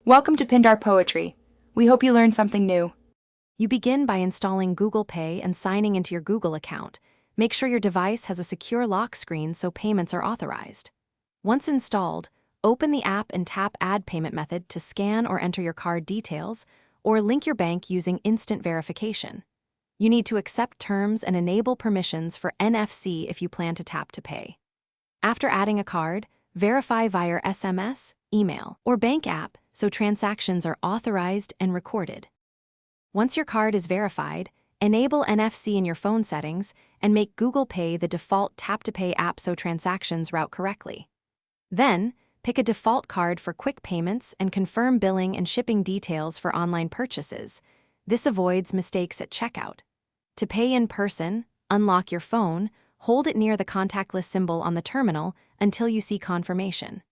Welcome to Pindar Poetry. We hope you learned something new. You begin by installing Google Pay and signing into your Google account. Make sure your device has a secure lock screen so payments are authorized. Once installed, open the app and tap Add Payment Method to scan or enter your card details, or link your bank using instant verification. You need to accept terms and enable permissions for NFC if you plan to tap to pay. After adding a card, verify via SMS, email, or bank app so transactions are authorized and recorded. Once your card is verified, enable NFC in your phone settings and make Google Pay the default tap-to-pay app so transactions route correctly. Then, pick a default card for quick payments and confirm billing and shipping details for online purchases. This avoids mistakes at checkout. To pay in person, unlock your phone, hold it near the contactless symbol on the terminal until you see confirmation.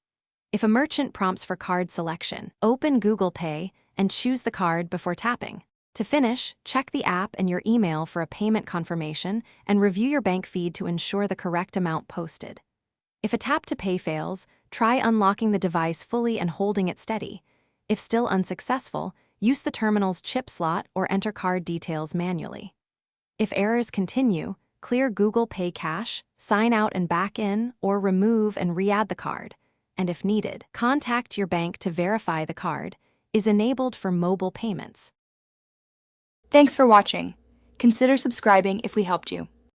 If a merchant prompts for card selection, open Google Pay and choose the card before tapping. To finish, check the app and your email for a payment confirmation and review your bank feed to ensure the correct amount posted. If a tap to pay fails, try unlocking the device fully and holding it steady. If still unsuccessful, use the terminal's chip slot or enter card details manually. If errors continue, clear Google Pay cache, sign out and back in, or remove and re-add the card. And if needed, contact your bank to verify the card is enabled for mobile payments. Thanks for watching. Consider subscribing if we helped you.